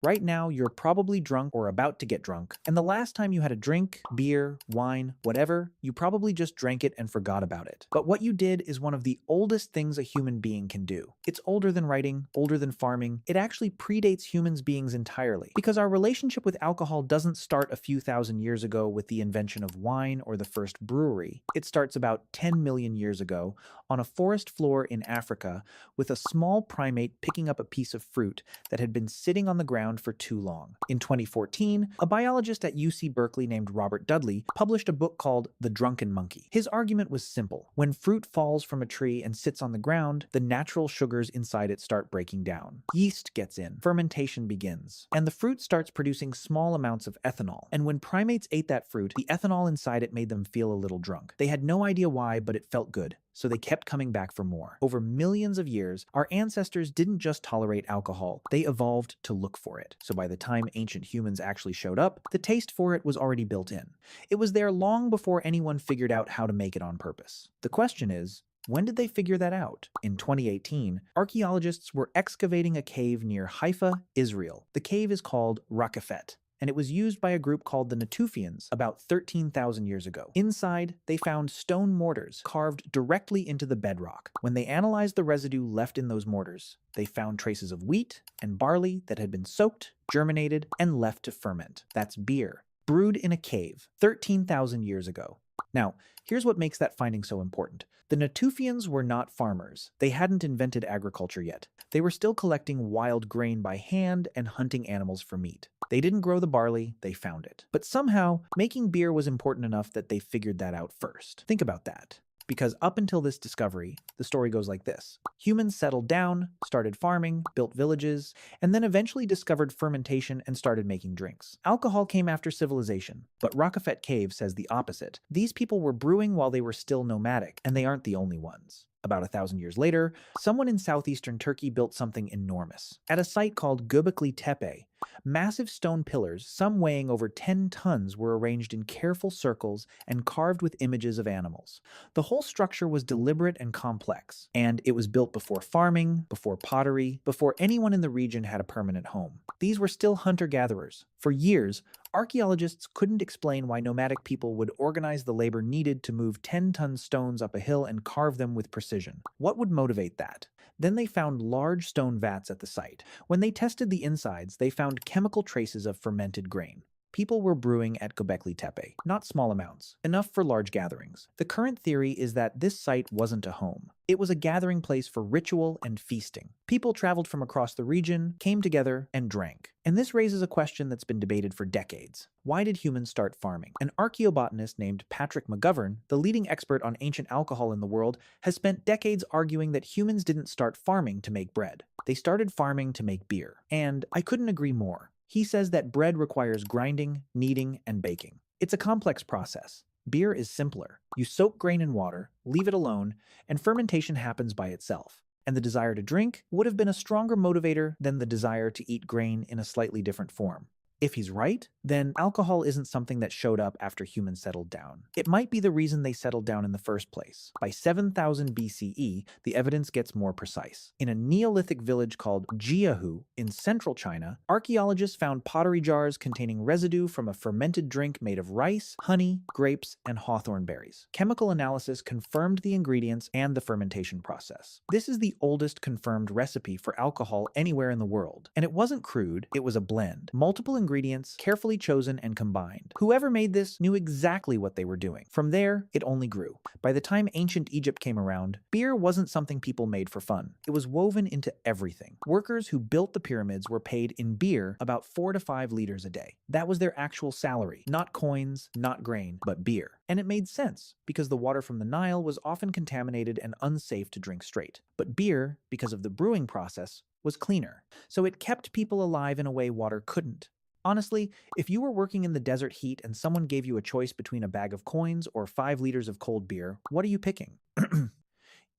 Right now, you're probably drunk or about to get drunk, and the last time you had a drink, beer, wine, whatever, you probably just drank it and forgot about it. But what you did is one of the oldest things a human being can do. It's older than writing, older than farming. It actually predates humans beings entirely, because our relationship with alcohol doesn't start a few thousand years ago with the invention of wine or the first brewery. It starts about 10 million years ago on a forest floor in Africa with a small primate picking up a piece of fruit that had been sitting on the ground for too long. In 2014, a biologist at UC Berkeley named Robert Dudley published a book called The Drunken Monkey. His argument was simple. When fruit falls from a tree and sits on the ground, the natural sugars inside it start breaking down. Yeast gets in, fermentation begins, and the fruit starts producing small amounts of ethanol. And when primates ate that fruit, the ethanol inside it made them feel a little drunk. They had no idea why, but it felt good. So they kept coming back for more. Over millions of years, our ancestors didn't just tolerate alcohol, they evolved to look for it. So by the time ancient humans actually showed up, the taste for it was already built in. It was there long before anyone figured out how to make it on purpose. The question is, when did they figure that out? In 2018, archaeologists were excavating a cave near Haifa, Israel. The cave is called Rakafet, and it was used by a group called the Natufians about 13,000 years ago. Inside, they found stone mortars carved directly into the bedrock. When they analyzed the residue left in those mortars, they found traces of wheat and barley that had been soaked, germinated, and left to ferment. That's beer, brewed in a cave 13,000 years ago. Now, here's what makes that finding so important. The Natufians were not farmers. They hadn't invented agriculture yet. They were still collecting wild grain by hand and hunting animals for meat. They didn't grow the barley, they found it. But somehow, making beer was important enough that they figured that out first. Think about that. Because up until this discovery, the story goes like this. Humans settled down, started farming, built villages, and then eventually discovered fermentation and started making drinks. Alcohol came after civilization, but Rakafet Cave says the opposite. These people were brewing while they were still nomadic, and they aren't the only ones. About 1,000 years later, someone in southeastern Turkey built something enormous. At a site called Göbekli Tepe, massive stone pillars, some weighing over 10 tons, were arranged in careful circles and carved with images of animals. The whole structure was deliberate and complex, and it was built before farming, before pottery, before anyone in the region had a permanent home. These were still hunter-gatherers. For years, archaeologists couldn't explain why nomadic people would organize the labor needed to move 10-ton stones up a hill and carve them with precision. What would motivate that? Then they found large stone vats at the site. When they tested the insides, they found chemical traces of fermented grain. People were brewing at Göbekli Tepe, not small amounts, enough for large gatherings. The current theory is that this site wasn't a home. It was a gathering place for ritual and feasting. People traveled from across the region, came together, and drank. And this raises a question that's been debated for decades. Why did humans start farming? An archaeobotanist named Patrick McGovern, the leading expert on ancient alcohol in the world, has spent decades arguing that humans didn't start farming to make bread. They started farming to make beer. And I couldn't agree more. He says that bread requires grinding, kneading, and baking. It's a complex process. Beer is simpler. You soak grain in water, leave it alone, and fermentation happens by itself. And the desire to drink would have been a stronger motivator than the desire to eat grain in a slightly different form. If he's right, then alcohol isn't something that showed up after humans settled down. It might be the reason they settled down in the first place. By 7000 BCE, the evidence gets more precise. In a Neolithic village called Jiahu in central China, archaeologists found pottery jars containing residue from a fermented drink made of rice, honey, grapes, and hawthorn berries. Chemical analysis confirmed the ingredients and the fermentation process. This is the oldest confirmed recipe for alcohol anywhere in the world. And it wasn't crude, it was a blend. Multiple ingredients, carefully chosen and combined. Whoever made this knew exactly what they were doing. From there, it only grew. By the time ancient Egypt came around, beer wasn't something people made for fun. It was woven into everything. Workers who built the pyramids were paid in beer about 4 to 5 liters a day. That was their actual salary. Not coins, not grain, but beer. And it made sense, because the water from the Nile was often contaminated and unsafe to drink straight. But beer, because of the brewing process, was cleaner. So it kept people alive in a way water couldn't. Honestly, if you were working in the desert heat and someone gave you a choice between a bag of coins or 5 liters of cold beer, what are you picking?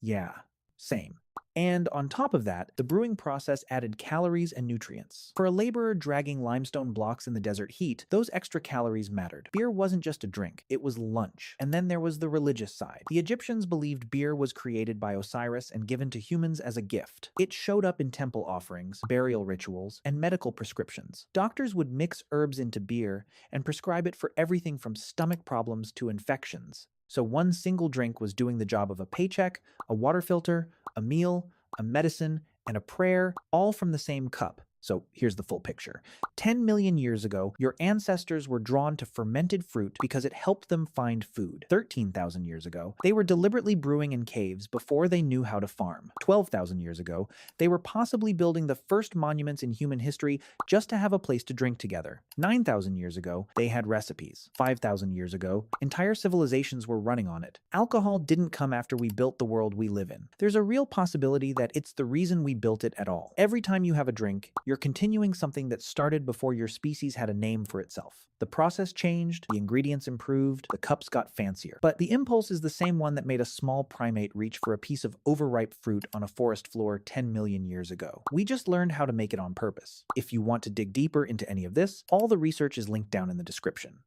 Yeah, same. And on top of that, the brewing process added calories and nutrients. For a laborer dragging limestone blocks in the desert heat, those extra calories mattered. Beer wasn't just a drink, it was lunch. And then there was the religious side. The Egyptians believed beer was created by Osiris and given to humans as a gift. It showed up in temple offerings, burial rituals, and medical prescriptions. Doctors would mix herbs into beer and prescribe it for everything from stomach problems to infections. So one single drink was doing the job of a paycheck, a water filter, a meal, a medicine, and a prayer, all from the same cup. So here's the full picture. 10 million years ago, your ancestors were drawn to fermented fruit because it helped them find food. 13,000 years ago, they were deliberately brewing in caves before they knew how to farm. 12,000 years ago, they were possibly building the first monuments in human history just to have a place to drink together. 9,000 years ago, they had recipes. 5,000 years ago, entire civilizations were running on it. Alcohol didn't come after we built the world we live in. There's a real possibility that it's the reason we built it at all. Every time you have a drink, you're continuing something that started before your species had a name for itself. The process changed, the ingredients improved, the cups got fancier. But the impulse is the same one that made a small primate reach for a piece of overripe fruit on a forest floor 10 million years ago. We just learned how to make it on purpose. If you want to dig deeper into any of this, all the research is linked down in the description.